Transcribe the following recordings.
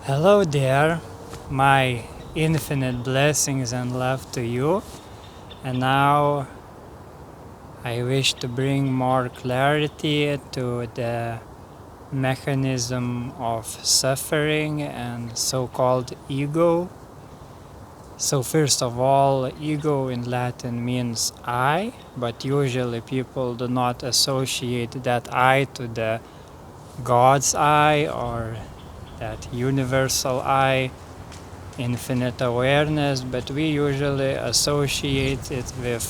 Hello there, my infinite blessings and love to you. And now I wish to bring more clarity to the mechanism of suffering and so-called ego. So first of all, ego in Latin means I, but usually people do not associate that I to the God's I or that universal I, infinite awareness, but we usually associate it with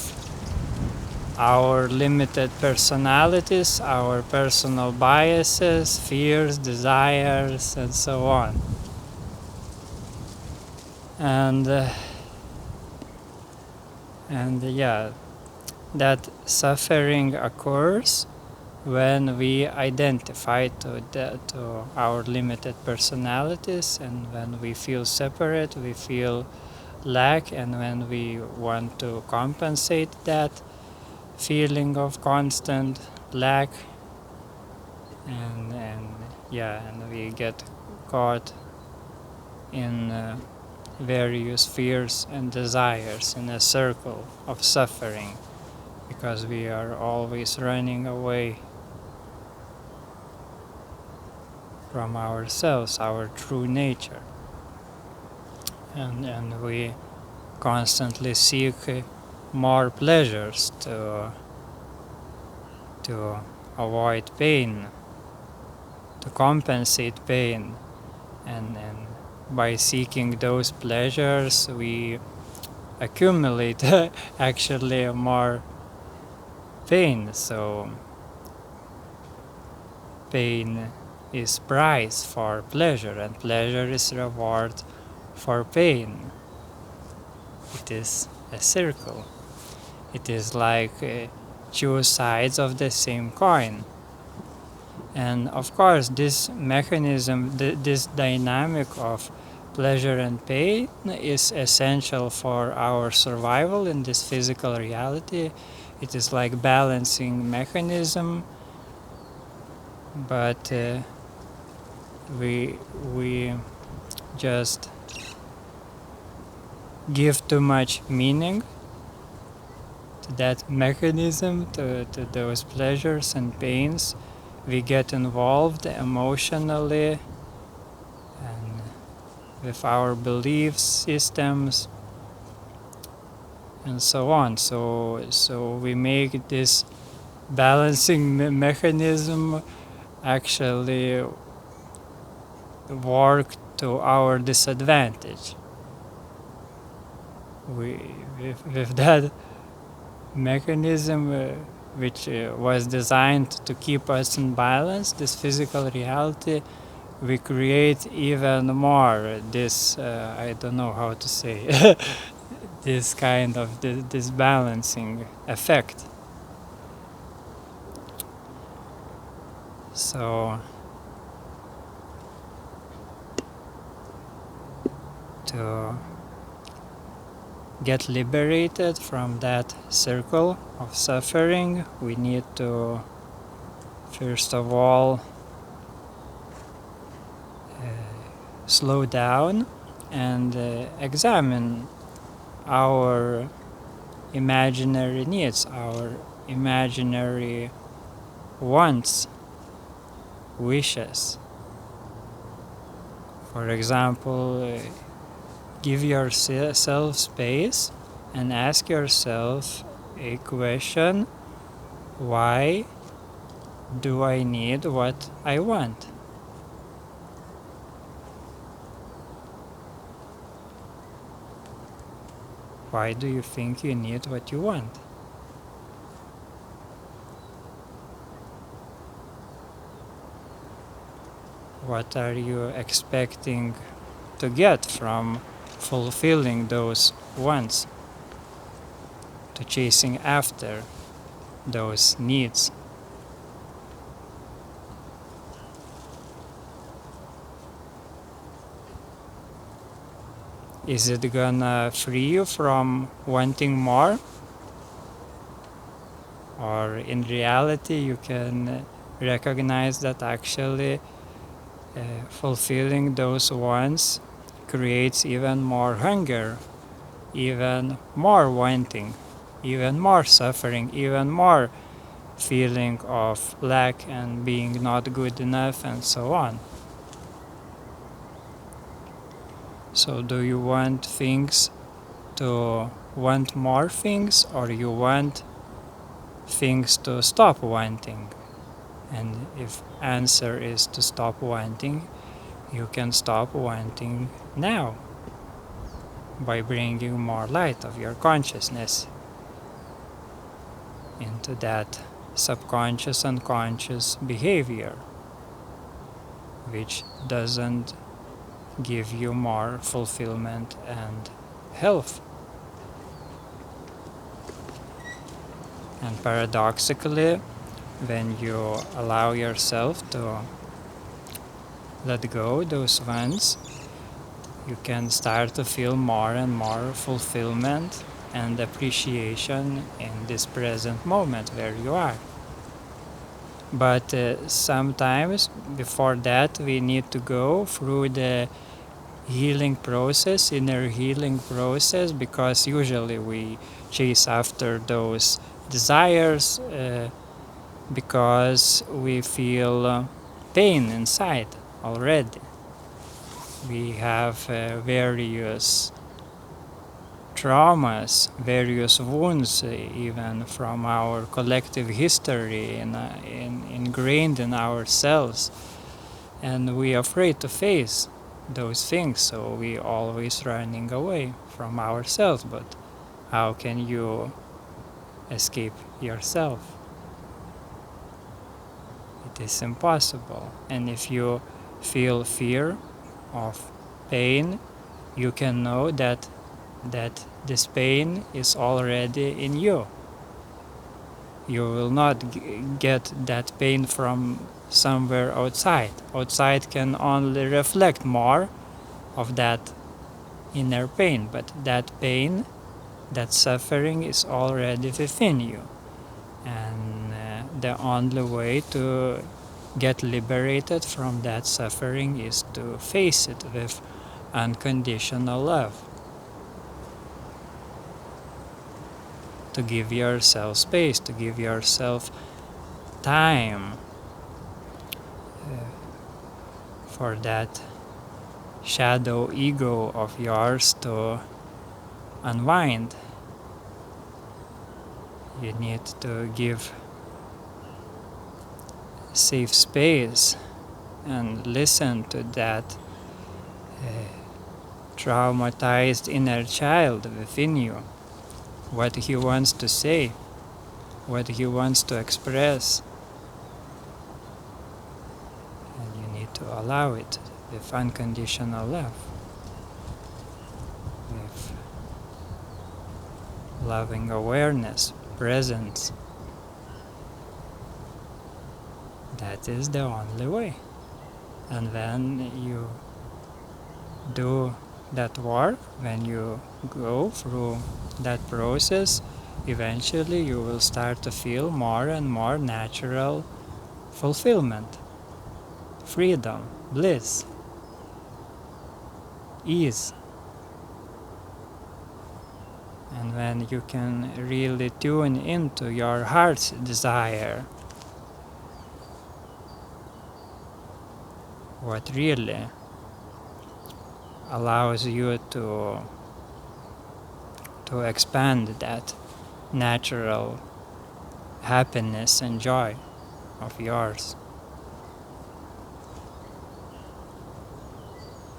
our limited personalities, our personal biases, fears, desires, and so on. And yeah, that suffering occurs when we identify to our limited personalities, and when we feel separate, we feel lack, and when we want to compensate that feeling of constant lack, and we get caught in various fears and desires in a circle of suffering, because we are always running away from ourselves, our true nature, and we constantly seek more pleasures to avoid pain, to compensate pain, and by seeking those pleasures we accumulate actually more pain. So pain is price for pleasure, and pleasure is reward for pain. It is a circle. It is like two sides of the same coin. And of course, this mechanism, this dynamic of pleasure and pain is essential for our survival in this physical reality. It is like balancing mechanism, but we just give too much meaning to that mechanism, to those pleasures and pains. We get involved emotionally and with our belief systems and so on. So we make this balancing mechanism actually work to our disadvantage. With that mechanism, which was designed to keep us in balance, this physical reality, we create even more this, I don't know how to say, this kind of this balancing effect. So to get liberated from that circle of suffering, we need to first of all slow down and examine our imaginary needs, our imaginary wants, wishes. For example, give yourself space and ask yourself a question: why do I need what I want? Why do you think you need what you want? What are you expecting to get from fulfilling those wants, to chasing after those needs? Is it gonna free you from wanting more? Or in reality you can recognize that actually fulfilling those wants creates even more hunger, even more wanting, even more suffering, even more feeling of lack and being not good enough, and so on. So do you want more things, or you want things to stop wanting? And if answer is to stop wanting, you can stop wanting now by bringing more light of your consciousness into that subconscious and conscious behavior, which doesn't give you more fulfillment and health. And paradoxically, when you allow yourself to let go those wants, you can start to feel more and more fulfillment and appreciation in this present moment where you are. But sometimes before that we need to go through the healing process, inner healing process, because usually we chase after those desires because we feel pain inside already. We have various traumas, various wounds, even from our collective history ingrained in ourselves, and we are afraid to face those things, so we always running away from ourselves. But how can you escape yourself? It is impossible. And if you feel fear of pain, you can know that this pain is already in you. You will not get that pain from somewhere outside. Outside can only reflect more of that inner pain, but that pain, that suffering is already within you. And the only way to get liberated from that suffering is to face it with unconditional love. To give yourself space, to give yourself time for that shadow ego of yours to unwind. You need to give safe space and listen to that traumatized inner child within you, what he wants to say, what he wants to express. And you need to allow it with unconditional love, with loving awareness, presence. That is the only way. And when you do that work, when you go through that process, eventually you will start to feel more and more natural fulfillment, freedom, bliss, ease. And when you can really tune into your heart's desire, what really allows you to expand that natural happiness and joy of yours.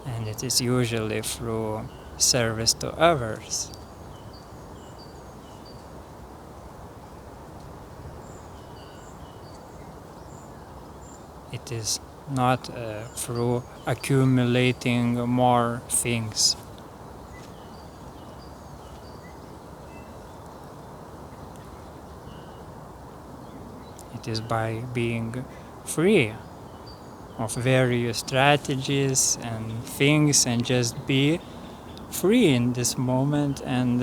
And it is usually through service to others. It is not through accumulating more things. It is by being free of various strategies and things, and just be free in this moment, and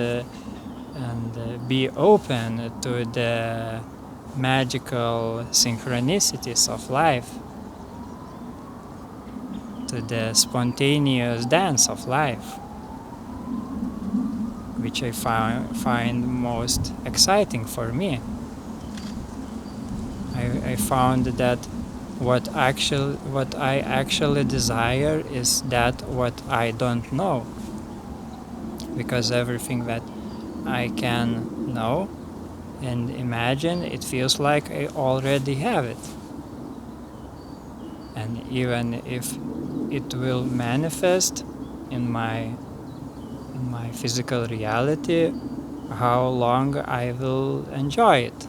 be open to the magical synchronicities of life. to the spontaneous dance of life, which I find most exciting for me. I found that what I actually desire is that what I don't know, because everything that I can know and imagine, it feels like I already have it. And even if it will manifest in my physical reality, how long I will enjoy it?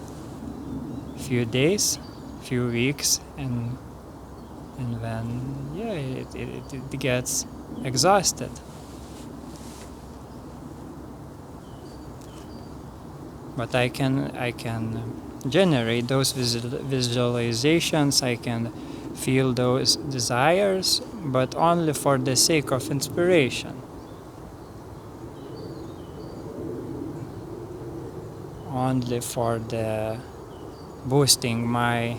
Few days, few weeks, and then it gets exhausted. But I can generate those visualizations. I can feel those desires, but only for the sake of inspiration. Only for the boosting my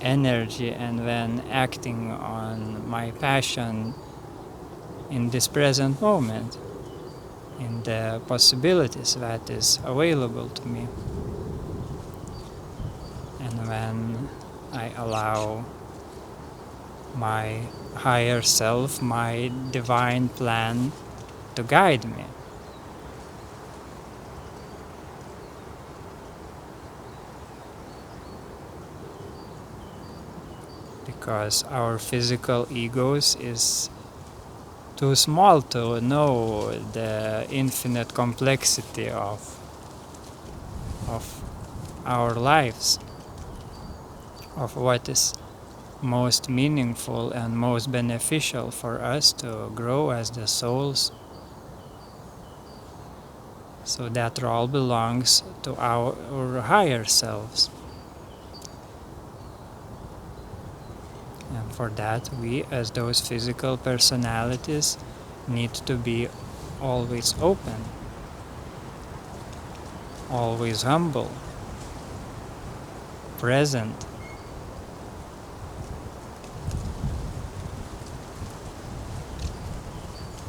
energy and then acting on my passion in this present moment, in the possibilities that is available to me. And when I allow my higher self, my divine plan to guide me. Because our physical egos is too small to know the infinite complexity of our lives, of what is most meaningful and most beneficial for us to grow as the souls. So that all belongs to our higher selves. And for that, we as those physical personalities need to be always open, always humble, present.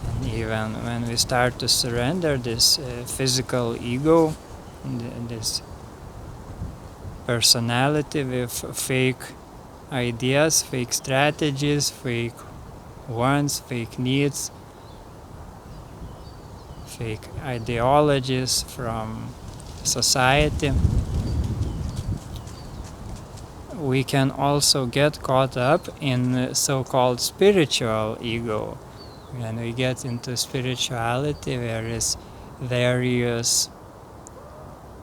And even when we start to surrender this physical ego, this personality with fake ideas, fake strategies, fake wants, fake needs, fake ideologies from society, we can also get caught up in so-called spiritual ego. When we get into spirituality, there is various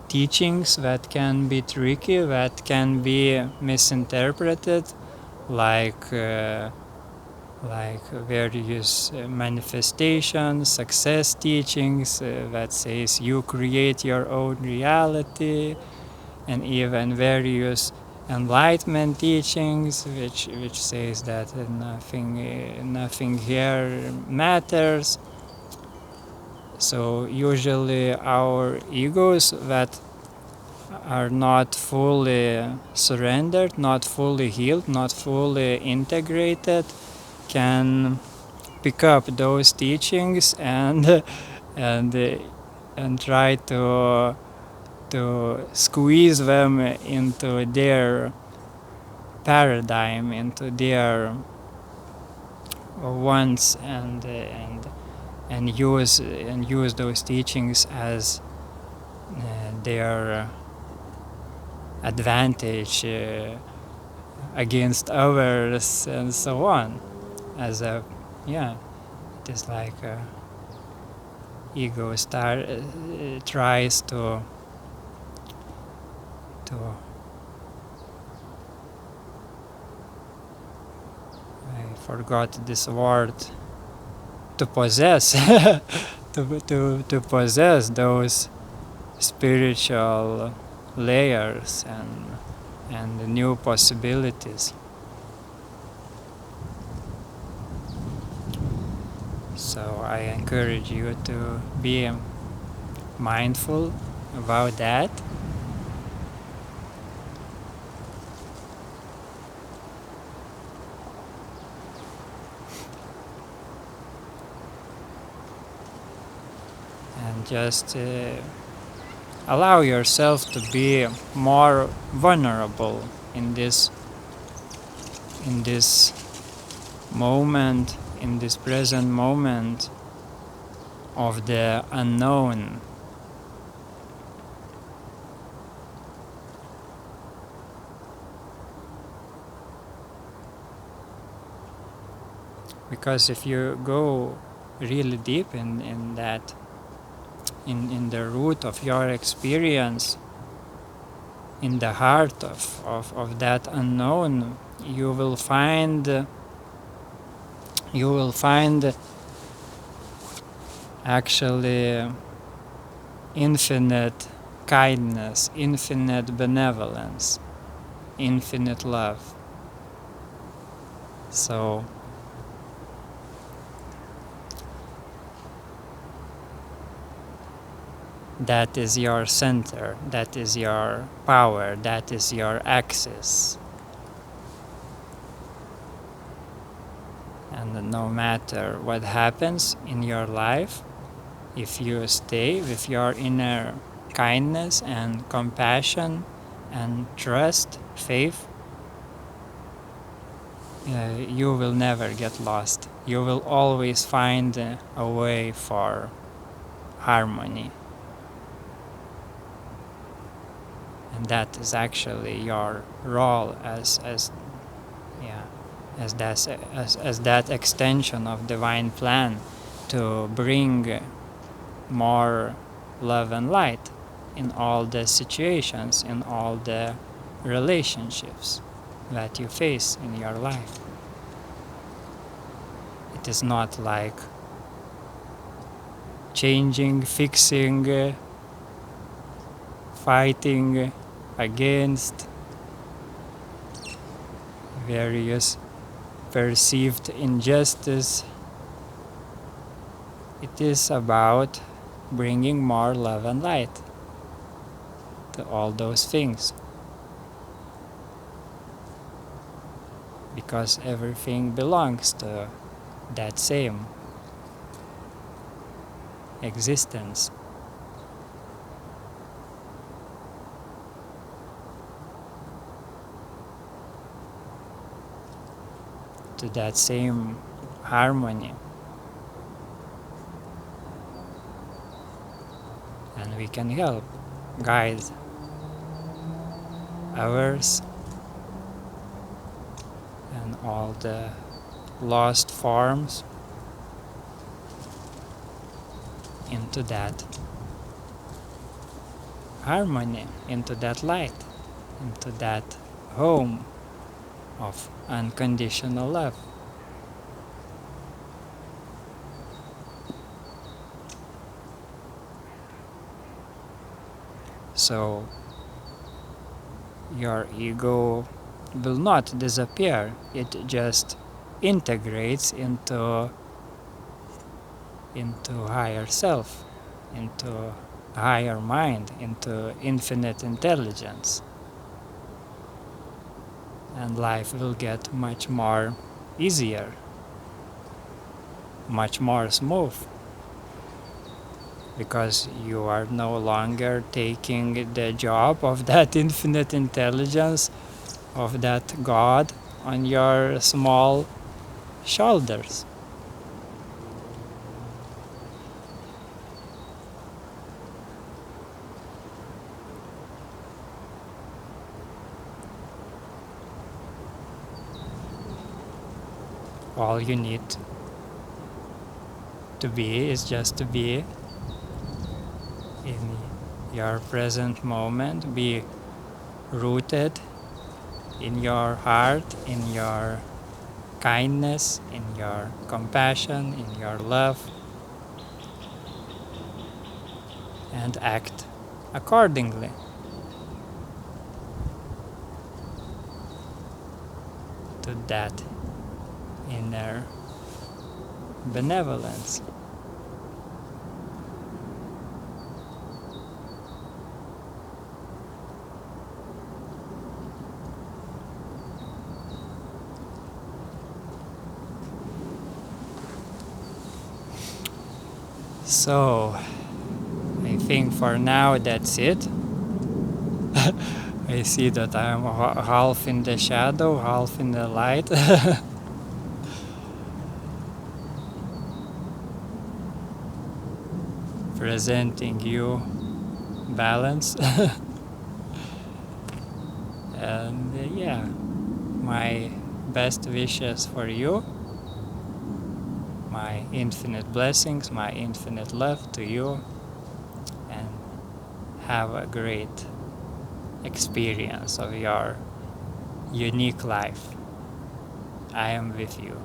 teachings that can be tricky, that can be misinterpreted, like various manifestations, success teachings that says you create your own reality, and even various enlightenment teachings which says that nothing here matters. So usually our egos that are not fully surrendered, not fully healed, not fully integrated, can pick up those teachings and try to squeeze them into their paradigm, into their wants, and use those teachings as their advantage against others and so on. As a it is like ego tries to I forgot this word, to possess to possess those spiritual layers and new possibilities. So I encourage you to be mindful about that. and just allow yourself to be more vulnerable in this moment, in this present moment of the unknown. Because if you go really deep in that, in the root of your experience, in the heart of that unknown, you will find actually infinite kindness, infinite benevolence, infinite love. So that is your center, that is your power, that is your axis. And no matter what happens in your life, if you stay with your inner kindness and compassion and trust, faith, you will never get lost. You will always find a way for harmony. And that is actually your role as that extension of divine plan, to bring more love and light in all the situations, in all the relationships that you face in your life. It is not like changing, fixing, fighting against various perceived injustice. It is about bringing more love and light to all those things. Because everything belongs to that same existence. To that same harmony. And we can help guide others and all the lost forms into that harmony, into that light, into that home of unconditional love. So your ego will not disappear, it just integrates into higher self, into higher mind, into infinite intelligence. And life will get much more easier, much more smooth, because you are no longer taking the job of that infinite intelligence, of that God, on your small shoulders. All you need to be is just to be in your present moment, be rooted in your heart, in your kindness, in your compassion, in your love, and act accordingly. To that inner benevolence. So, I think for now that's it. I see that I'm half in the shadow, half in the light. Presenting you balance. And yeah, my best wishes for you, my infinite blessings, my infinite love to you, and have a great experience of your unique life. I am with you.